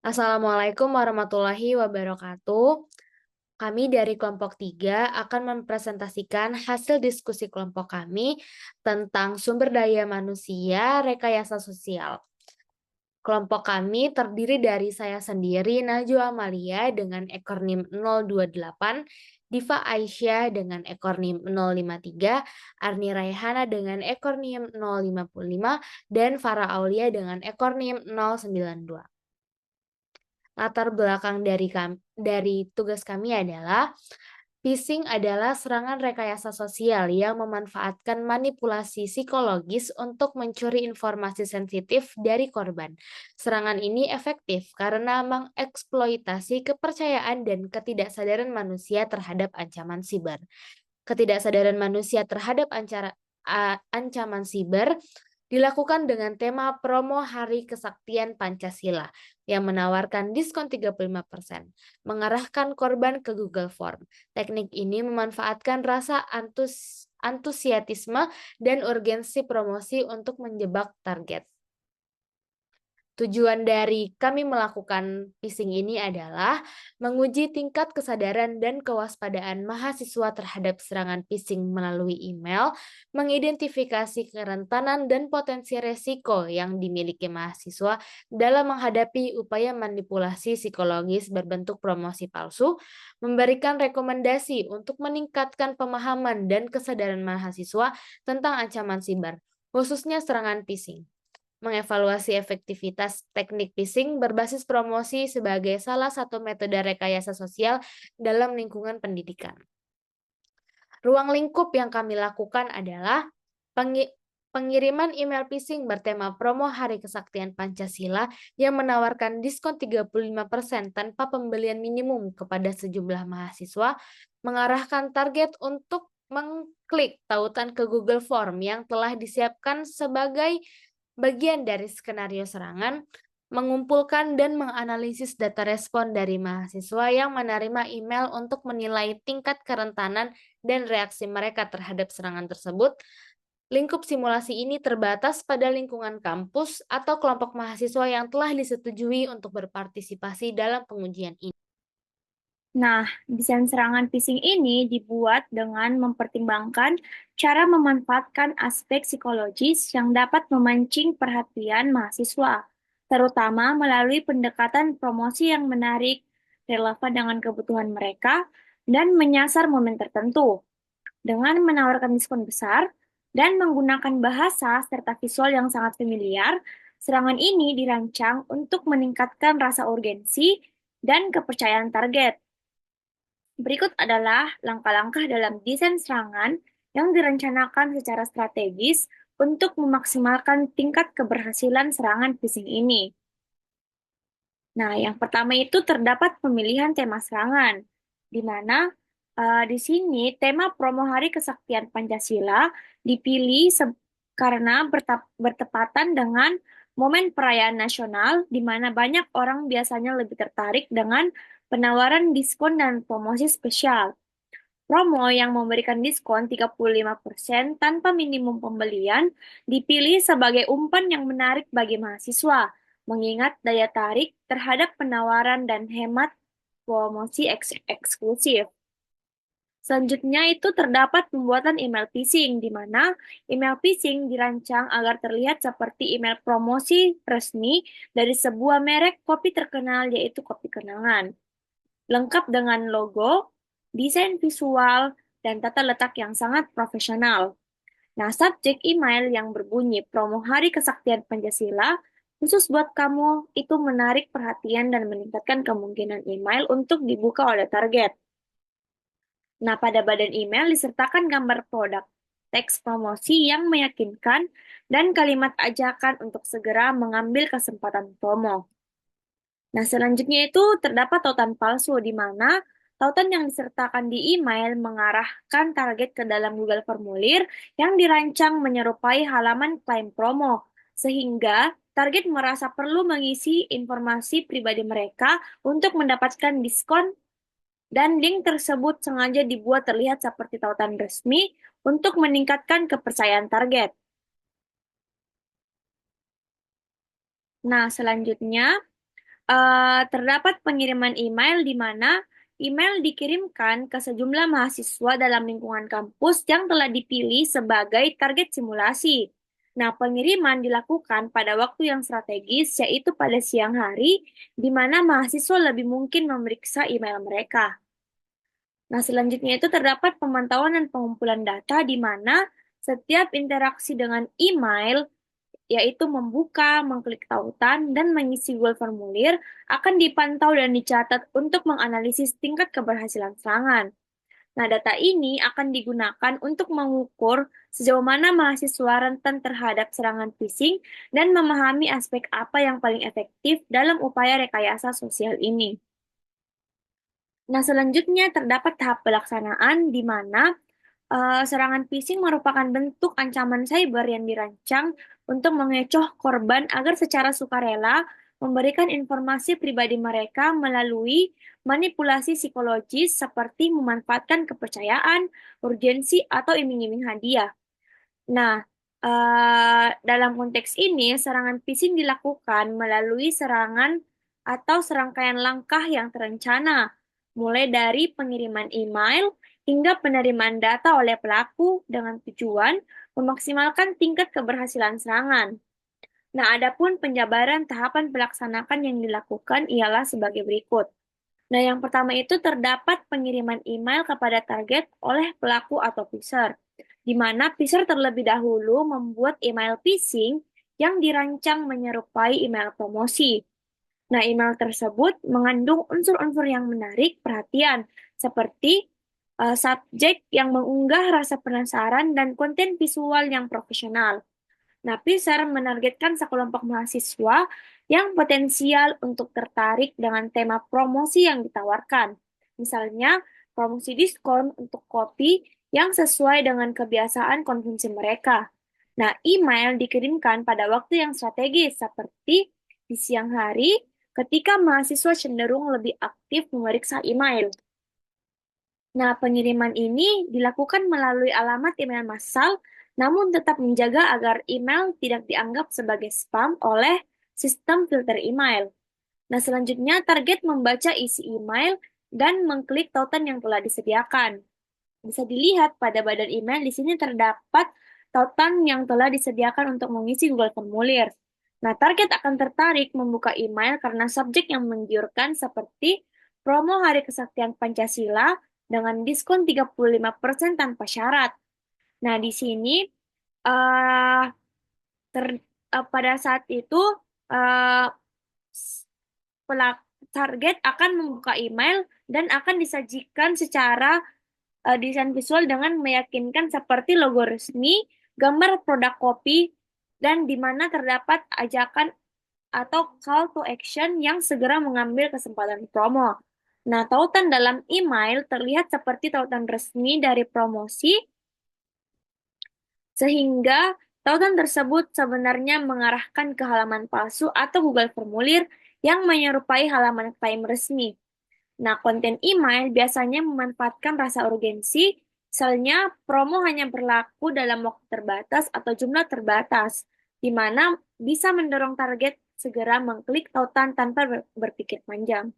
Assalamualaikum warahmatullahi wabarakatuh. Kami dari kelompok 3 akan mempresentasikan hasil diskusi kelompok kami tentang sumber daya manusia rekayasa sosial. Kelompok kami terdiri dari saya sendiri, Najwa Amalia dengan ekor NIM 028, Diva Aisyah dengan ekor NIM 053, Arni Raihana dengan ekor NIM 055, dan Farah Aulia dengan ekor NIM 092. Latar belakang dari tugas kami adalah phishing adalah serangan rekayasa sosial yang memanfaatkan manipulasi psikologis untuk mencuri informasi sensitif dari korban. Serangan ini efektif karena mengeksploitasi kepercayaan dan ketidaksadaran manusia terhadap ancaman siber. Ketidaksadaran manusia terhadap ancaman siber dilakukan dengan tema promo Hari Kesaktian Pancasila yang menawarkan diskon 35%, mengarahkan korban ke Google Form. Teknik ini memanfaatkan rasa antusiasme dan urgensi promosi untuk menjebak target. Tujuan dari kami melakukan phishing ini adalah menguji tingkat kesadaran dan kewaspadaan mahasiswa terhadap serangan phishing melalui email, mengidentifikasi kerentanan dan potensi resiko yang dimiliki mahasiswa dalam menghadapi upaya manipulasi psikologis berbentuk promosi palsu, memberikan rekomendasi untuk meningkatkan pemahaman dan kesadaran mahasiswa tentang ancaman siber, khususnya serangan phishing, mengevaluasi efektivitas teknik phishing berbasis promosi sebagai salah satu metode rekayasa sosial dalam lingkungan pendidikan. Ruang lingkup yang kami lakukan adalah pengiriman email phishing bertema promo Hari Kesaktian Pancasila yang menawarkan diskon 35% tanpa pembelian minimum kepada sejumlah mahasiswa, mengarahkan target untuk mengklik tautan ke Google Form yang telah disiapkan sebagai bagian dari skenario serangan, mengumpulkan dan menganalisis data respon dari mahasiswa yang menerima email untuk menilai tingkat kerentanan dan reaksi mereka terhadap serangan tersebut. Lingkup simulasi ini terbatas pada lingkungan kampus atau kelompok mahasiswa yang telah disetujui untuk berpartisipasi dalam pengujian ini. Nah, desain serangan phishing ini dibuat dengan mempertimbangkan cara memanfaatkan aspek psikologis yang dapat memancing perhatian mahasiswa, terutama melalui pendekatan promosi yang menarik, relevan dengan kebutuhan mereka, dan menyasar momen tertentu. Dengan menawarkan diskon besar dan menggunakan bahasa serta visual yang sangat familiar, serangan ini dirancang untuk meningkatkan rasa urgensi dan kepercayaan target. Berikut adalah langkah-langkah dalam desain serangan yang direncanakan secara strategis untuk memaksimalkan tingkat keberhasilan serangan phishing ini. Nah, yang pertama itu terdapat pemilihan tema serangan, di mana di sini tema promo Hari Kesaktian Pancasila dipilih karena bertepatan dengan momen perayaan nasional, di mana banyak orang biasanya lebih tertarik dengan penawaran diskon dan promosi spesial. Promo yang memberikan diskon 35% tanpa minimum pembelian dipilih sebagai umpan yang menarik bagi mahasiswa, mengingat daya tarik terhadap penawaran dan hemat promosi eksklusif. Selanjutnya itu terdapat pembuatan email phishing, di mana email phishing dirancang agar terlihat seperti email promosi resmi dari sebuah merek kopi terkenal, yaitu kopi kenangan. Lengkap dengan logo, desain visual, dan tata letak yang sangat profesional. Nah, subjek email yang berbunyi promo Hari Kesaktian Pancasila khusus buat kamu itu menarik perhatian dan meningkatkan kemungkinan email untuk dibuka oleh target. Nah, pada badan email disertakan gambar produk, teks promosi yang meyakinkan, dan kalimat ajakan untuk segera mengambil kesempatan promo. Nah, selanjutnya itu terdapat tautan palsu, di mana tautan yang disertakan di email mengarahkan target ke dalam Google Formulir yang dirancang menyerupai halaman klaim promo, sehingga target merasa perlu mengisi informasi pribadi mereka untuk mendapatkan diskon, dan link tersebut sengaja dibuat terlihat seperti tautan resmi untuk meningkatkan kepercayaan target. Nah, selanjutnya terdapat pengiriman email di mana email dikirimkan ke sejumlah mahasiswa dalam lingkungan kampus yang telah dipilih sebagai target simulasi. Nah, pengiriman dilakukan pada waktu yang strategis, yaitu pada siang hari, di mana mahasiswa lebih mungkin memeriksa email mereka. Nah, selanjutnya itu terdapat pemantauan dan pengumpulan data di mana setiap interaksi dengan email, yaitu membuka, mengklik tautan, dan mengisi Google formulir, akan dipantau dan dicatat untuk menganalisis tingkat keberhasilan serangan. Nah, data ini akan digunakan untuk mengukur sejauh mana mahasiswa rentan terhadap serangan phishing dan memahami aspek apa yang paling efektif dalam upaya rekayasa sosial ini. Nah, selanjutnya terdapat tahap pelaksanaan di mana serangan phishing merupakan bentuk ancaman cyber yang dirancang untuk mengecoh korban agar secara sukarela memberikan informasi pribadi mereka melalui manipulasi psikologis seperti memanfaatkan kepercayaan, urgensi, atau iming-iming hadiah. Nah, dalam konteks ini, serangan phishing dilakukan melalui serangan atau serangkaian langkah yang terencana, mulai dari pengiriman email hingga penerimaan data oleh pelaku dengan tujuan memaksimalkan tingkat keberhasilan serangan. Nah, adapun penjabaran tahapan pelaksanakan yang dilakukan ialah sebagai berikut. Nah, yang pertama itu terdapat pengiriman email kepada target oleh pelaku atau phisher, di mana phisher terlebih dahulu membuat email phishing yang dirancang menyerupai email promosi. Nah, email tersebut mengandung unsur-unsur yang menarik perhatian, seperti subjek yang mengunggah rasa penasaran dan konten visual yang profesional. Nah, PISR menargetkan sekelompok mahasiswa yang potensial untuk tertarik dengan tema promosi yang ditawarkan. Misalnya, promosi diskon untuk kopi yang sesuai dengan kebiasaan konsumsi mereka. Nah, email dikirimkan pada waktu yang strategis, seperti di siang hari ketika mahasiswa cenderung lebih aktif memeriksa email. Nah, pengiriman ini dilakukan melalui alamat email massal, namun tetap menjaga agar email tidak dianggap sebagai spam oleh sistem filter email. Nah, selanjutnya target membaca isi email dan mengklik tautan yang telah disediakan. Bisa dilihat pada badan email di sini terdapat tautan yang telah disediakan untuk mengisi Google Formulir. Nah, target akan tertarik membuka email karena subjek yang menggiurkan seperti promo Hari Kesaktian Pancasila dengan diskon 35% tanpa syarat. Nah, di sini eh, pada saat itu eh, target akan membuka email dan akan disajikan secara desain visual dengan meyakinkan seperti logo resmi, gambar produk kopi, dan di mana terdapat ajakan atau call to action yang segera mengambil kesempatan promo. Nah, tautan dalam email terlihat seperti tautan resmi dari promosi, sehingga tautan tersebut sebenarnya mengarahkan ke halaman palsu atau Google Formulir yang menyerupai halaman klaim resmi. Nah, konten email biasanya memanfaatkan rasa urgensi, misalnya promo hanya berlaku dalam waktu terbatas atau jumlah terbatas, di mana bisa mendorong target segera mengklik tautan tanpa berpikir panjang.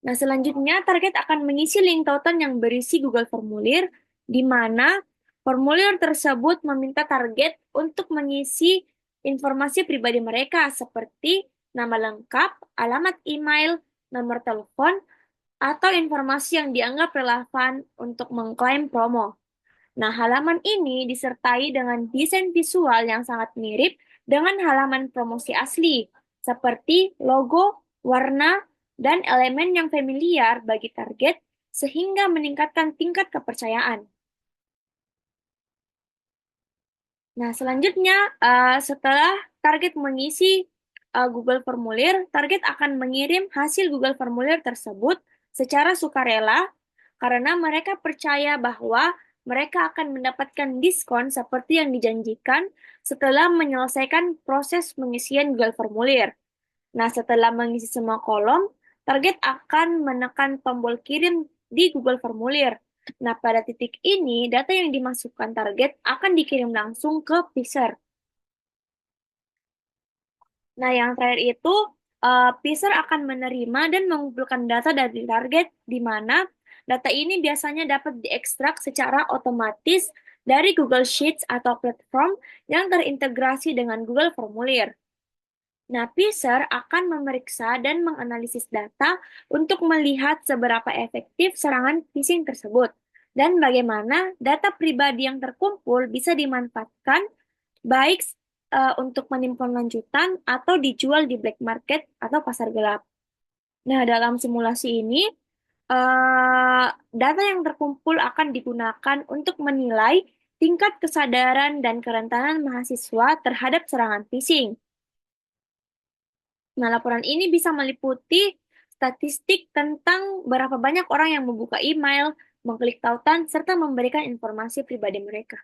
Nah, selanjutnya target akan mengisi link tautan yang berisi Google Formulir, di mana formulir tersebut meminta target untuk mengisi informasi pribadi mereka seperti nama lengkap, alamat email, nomor telepon, atau informasi yang dianggap relevan untuk mengklaim promo. Nah, halaman ini disertai dengan desain visual yang sangat mirip dengan halaman promosi asli, seperti logo, warna, dan elemen yang familiar bagi target sehingga meningkatkan tingkat kepercayaan. Nah, selanjutnya setelah target mengisi Google Formulir, target akan mengirim hasil Google Formulir tersebut secara sukarela karena mereka percaya bahwa mereka akan mendapatkan diskon seperti yang dijanjikan setelah menyelesaikan proses pengisian Google Formulir. Nah, setelah mengisi semua kolom, target akan menekan tombol kirim di Google Formulir. Nah, pada titik ini, data yang dimasukkan target akan dikirim langsung ke Pfizer. Nah, yang terakhir itu Pfizer akan menerima dan mengumpulkan data dari target, di mana data ini biasanya dapat diekstrak secara otomatis dari Google Sheets atau platform yang terintegrasi dengan Google Formulir. Nah, Pfizer akan memeriksa dan menganalisis data untuk melihat seberapa efektif serangan phishing tersebut dan bagaimana data pribadi yang terkumpul bisa dimanfaatkan baik untuk penipuan lanjutan atau dijual di black market atau pasar gelap. Nah, dalam simulasi ini, data yang terkumpul akan digunakan untuk menilai tingkat kesadaran dan kerentanan mahasiswa terhadap serangan phishing. Nah, laporan ini bisa meliputi statistik tentang berapa banyak orang yang membuka email, mengklik tautan, serta memberikan informasi pribadi mereka.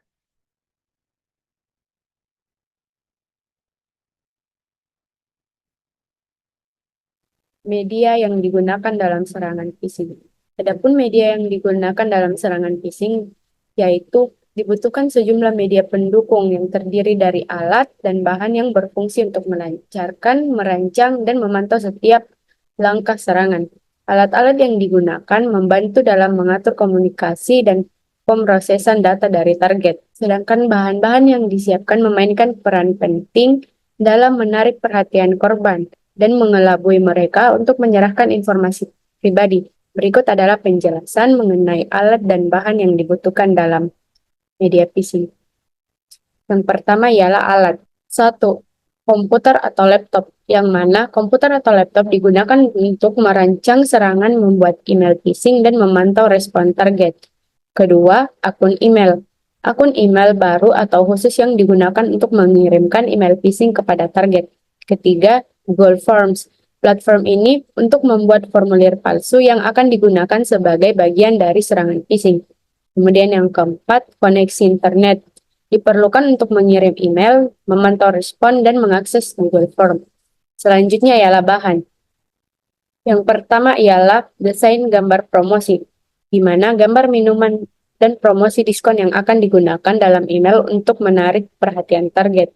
Media yang digunakan dalam serangan phishing. Adapun media yang digunakan dalam serangan phishing yaitu dibutuhkan sejumlah media pendukung yang terdiri dari alat dan bahan yang berfungsi untuk melancarkan, merancang, dan memantau setiap langkah serangan. Alat-alat yang digunakan membantu dalam mengatur komunikasi dan pemrosesan data dari target. Sedangkan bahan-bahan yang disiapkan memainkan peran penting dalam menarik perhatian korban dan mengelabui mereka untuk menyerahkan informasi pribadi. Berikut adalah penjelasan mengenai alat dan bahan yang dibutuhkan dalam media phishing. Yang pertama ialah alat. Satu, komputer atau laptop, yang mana komputer atau laptop digunakan untuk merancang serangan, membuat email phishing, dan memantau respon target. Kedua, akun email. Akun email baru atau khusus yang digunakan untuk mengirimkan email phishing kepada target. Ketiga, Google Forms. Platform ini untuk membuat formulir palsu yang akan digunakan sebagai bagian dari serangan phishing. Kemudian yang keempat, koneksi internet. Diperlukan untuk mengirim email, memantau respon, dan mengakses Google Form. Selanjutnya ialah bahan. Yang pertama ialah desain gambar promosi, di mana gambar minuman dan promosi diskon yang akan digunakan dalam email untuk menarik perhatian target.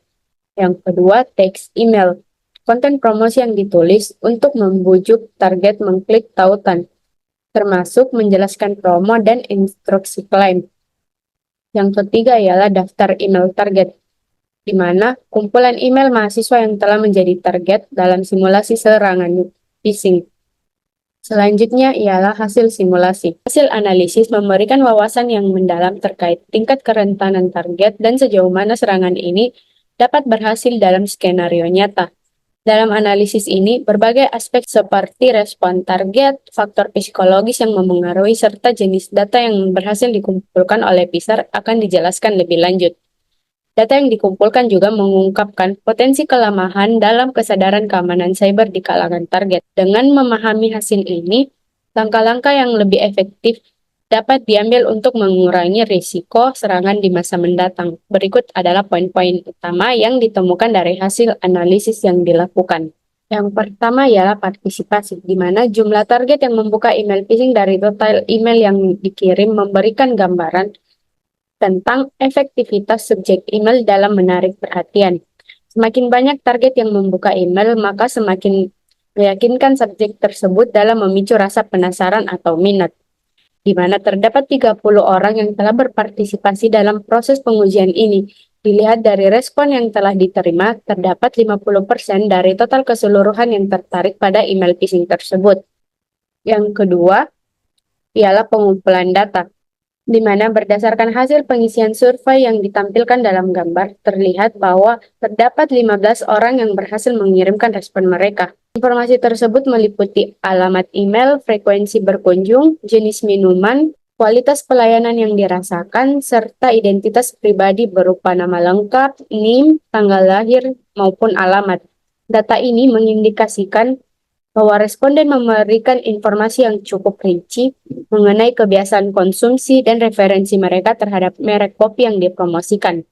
Yang kedua, teks email. Konten promosi yang ditulis untuk membujuk target mengklik tautan, termasuk menjelaskan promo dan instruksi klaim. Yang ketiga ialah daftar email target, di mana kumpulan email mahasiswa yang telah menjadi target dalam simulasi serangan phishing. Selanjutnya ialah hasil simulasi. Hasil analisis memberikan wawasan yang mendalam terkait tingkat kerentanan target dan sejauh mana serangan ini dapat berhasil dalam skenario nyata. Dalam analisis ini, berbagai aspek seperti respon target, faktor psikologis yang memengaruhi, serta jenis data yang berhasil dikumpulkan oleh Pfizer akan dijelaskan lebih lanjut. Data yang dikumpulkan juga mengungkapkan potensi kelemahan dalam kesadaran keamanan cyber di kalangan target. Dengan memahami hasil ini, langkah-langkah yang lebih efektif dapat diambil untuk mengurangi risiko serangan di masa mendatang. Berikut adalah poin-poin utama yang ditemukan dari hasil analisis yang dilakukan. Yang pertama ialah partisipasi, di mana jumlah target yang membuka email phishing dari total email yang dikirim memberikan gambaran tentang efektivitas subjek email dalam menarik perhatian. Semakin banyak target yang membuka email, maka semakin meyakinkan subjek tersebut dalam memicu rasa penasaran atau minat, di mana terdapat 30 orang yang telah berpartisipasi dalam proses pengujian ini. Dilihat dari respon yang telah diterima, terdapat 50% dari total keseluruhan yang tertarik pada email phishing tersebut. Yang kedua, ialah pengumpulan data, di mana berdasarkan hasil pengisian survei yang ditampilkan dalam gambar, terlihat bahwa terdapat 15 orang yang berhasil mengirimkan respon mereka. Informasi tersebut meliputi alamat email, frekuensi berkunjung, jenis minuman, kualitas pelayanan yang dirasakan, serta identitas pribadi berupa nama lengkap, NIM, tanggal lahir, maupun alamat. Data ini mengindikasikan bahwa responden memberikan informasi yang cukup rinci mengenai kebiasaan konsumsi dan referensi mereka terhadap merek kopi yang dipromosikan.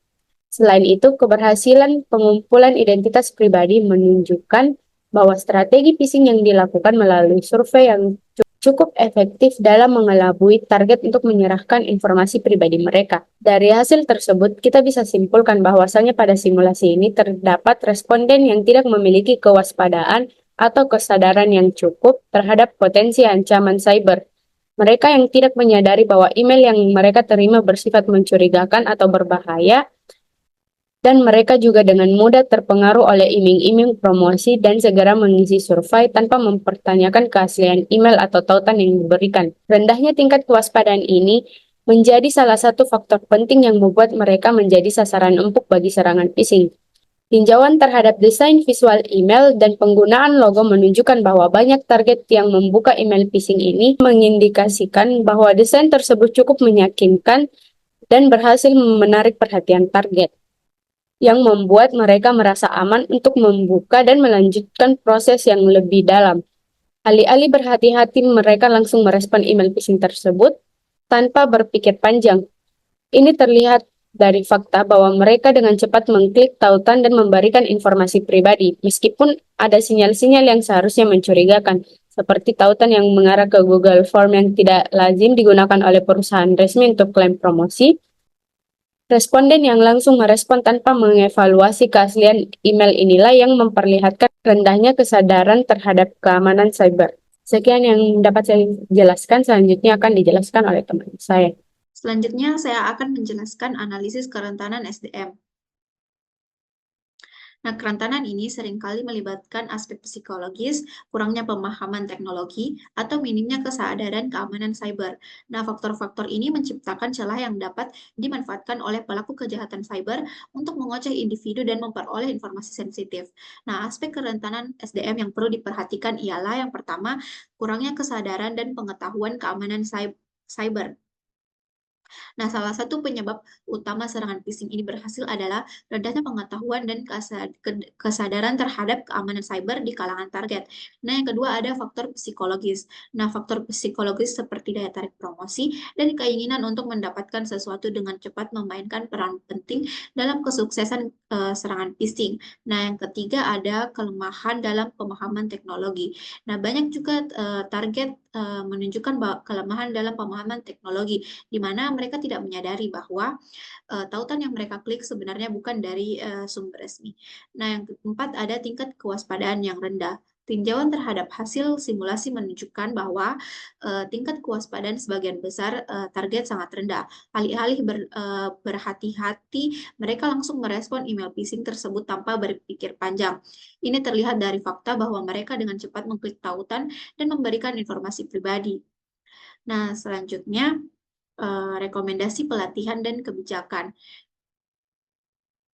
Selain itu, keberhasilan pengumpulan identitas pribadi menunjukkan bahwa strategi phishing yang dilakukan melalui survei yang cukup efektif dalam mengelabui target untuk menyerahkan informasi pribadi mereka. Dari hasil tersebut, kita bisa simpulkan bahwasannya pada simulasi ini terdapat responden yang tidak memiliki kewaspadaan atau kesadaran yang cukup terhadap potensi ancaman cyber. Mereka yang tidak menyadari bahwa email yang mereka terima bersifat mencurigakan atau berbahaya, dan mereka juga dengan mudah terpengaruh oleh iming-iming promosi dan segera mengisi survei tanpa mempertanyakan keaslian email atau tautan yang diberikan. Rendahnya tingkat kewaspadaan ini menjadi salah satu faktor penting yang membuat mereka menjadi sasaran empuk bagi serangan phishing. Tinjauan terhadap desain visual email dan penggunaan logo menunjukkan bahwa banyak target yang membuka email phishing ini mengindikasikan bahwa desain tersebut cukup meyakinkan dan berhasil menarik perhatian target, yang membuat mereka merasa aman untuk membuka dan melanjutkan proses yang lebih dalam. Alih-alih berhati-hati, mereka langsung merespon email phishing tersebut tanpa berpikir panjang. Ini terlihat dari fakta bahwa mereka dengan cepat mengklik tautan dan memberikan informasi pribadi, meskipun ada sinyal-sinyal yang seharusnya mencurigakan, seperti tautan yang mengarah ke Google Form yang tidak lazim digunakan oleh perusahaan resmi untuk klaim promosi. Responden yang langsung merespon tanpa mengevaluasi keaslian email inilah yang memperlihatkan rendahnya kesadaran terhadap keamanan cyber. Sekian yang dapat saya jelaskan, selanjutnya akan dijelaskan oleh teman saya. Selanjutnya, saya akan menjelaskan analisis kerentanan SDM. Nah, kerentanan ini seringkali melibatkan aspek psikologis, kurangnya pemahaman teknologi, atau minimnya kesadaran keamanan cyber. Nah, faktor-faktor ini menciptakan celah yang dapat dimanfaatkan oleh pelaku kejahatan cyber untuk mengoceh individu dan memperoleh informasi sensitif. Nah, aspek kerentanan SDM yang perlu diperhatikan ialah yang pertama, kurangnya kesadaran dan pengetahuan keamanan cyber. Nah, salah satu penyebab utama serangan phishing ini berhasil adalah rendahnya pengetahuan dan kesadaran terhadap keamanan cyber di kalangan target. Nah, yang kedua ada faktor psikologis. Nah, faktor psikologis seperti daya tarik promosi dan keinginan untuk mendapatkan sesuatu dengan cepat memainkan peran penting dalam kesuksesan serangan phishing. Nah, yang ketiga ada kelemahan dalam pemahaman teknologi. Nah, banyak juga target menunjukkan kelemahan dalam pemahaman teknologi, di mana mereka tidak menyadari bahwa tautan yang mereka klik sebenarnya bukan dari sumber resmi. Nah, yang keempat ada tingkat kewaspadaan yang rendah. Tinjauan terhadap hasil simulasi menunjukkan bahwa tingkat kewaspadaan sebagian besar target sangat rendah. Alih-alih berhati-hati, mereka langsung merespon email phishing tersebut tanpa berpikir panjang. Ini terlihat dari fakta bahwa mereka dengan cepat mengklik tautan dan memberikan informasi pribadi. Nah, selanjutnya rekomendasi pelatihan dan kebijakan.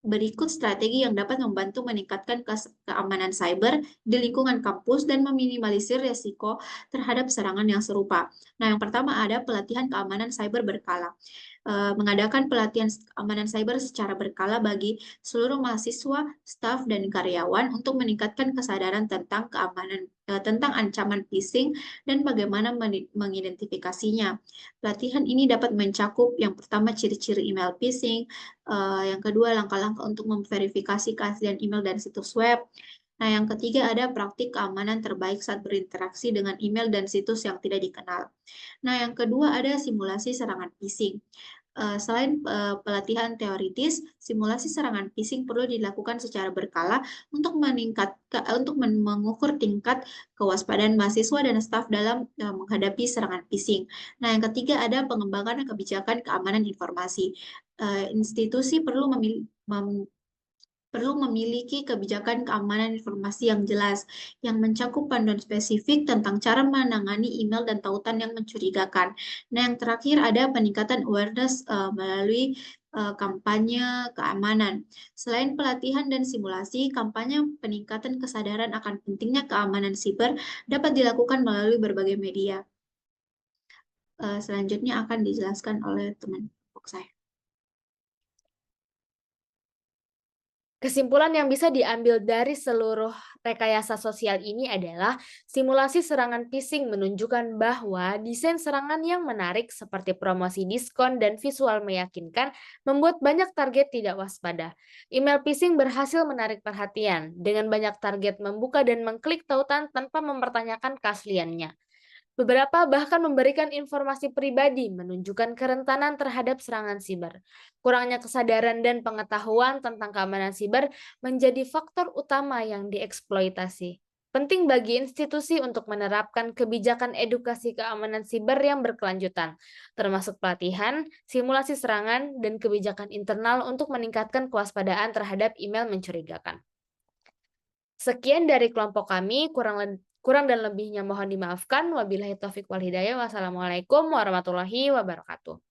Berikut strategi yang dapat membantu meningkatkan keamanan cyber di lingkungan kampus dan meminimalisir risiko terhadap serangan yang serupa. Nah, yang pertama ada pelatihan keamanan cyber berkala. Mengadakan pelatihan keamanan cyber secara berkala bagi seluruh mahasiswa, staf, dan karyawan untuk meningkatkan kesadaran tentang tentang ancaman phishing dan bagaimana mengidentifikasinya. Pelatihan ini dapat mencakup yang pertama ciri-ciri email phishing, yang kedua langkah-langkah untuk memverifikasi keaslian email dan situs web. Nah, yang ketiga ada praktik keamanan terbaik saat berinteraksi dengan email dan situs yang tidak dikenal. Nah, yang kedua ada simulasi serangan phishing. Selain pelatihan teoritis, simulasi serangan phishing perlu dilakukan secara berkala untuk mengukur tingkat kewaspadaan mahasiswa dan staf dalam menghadapi serangan phishing. Nah, yang ketiga ada pengembangan kebijakan keamanan informasi. Institusi perlu memiliki kebijakan keamanan informasi yang jelas, yang mencakup panduan spesifik tentang cara menangani email dan tautan yang mencurigakan. Nah, yang terakhir ada peningkatan awareness melalui kampanye keamanan. Selain pelatihan dan simulasi, kampanye peningkatan kesadaran akan pentingnya keamanan siber dapat dilakukan melalui berbagai media. Selanjutnya akan dijelaskan oleh teman saya. Kesimpulan yang bisa diambil dari seluruh rekayasa sosial ini adalah simulasi serangan phishing menunjukkan bahwa desain serangan yang menarik seperti promosi diskon dan visual meyakinkan membuat banyak target tidak waspada. Email phishing berhasil menarik perhatian dengan banyak target membuka dan mengklik tautan tanpa mempertanyakan keasliannya. Beberapa bahkan memberikan informasi pribadi menunjukkan kerentanan terhadap serangan siber. Kurangnya kesadaran dan pengetahuan tentang keamanan siber menjadi faktor utama yang dieksploitasi. Penting bagi institusi untuk menerapkan kebijakan edukasi keamanan siber yang berkelanjutan, termasuk pelatihan, simulasi serangan, dan kebijakan internal untuk meningkatkan kewaspadaan terhadap email mencurigakan. Sekian dari kelompok kami, kurang dan lebihnya mohon dimaafkan. Wabillahi taufik wal hidayah. Wassalamualaikum warahmatullahi wabarakatuh.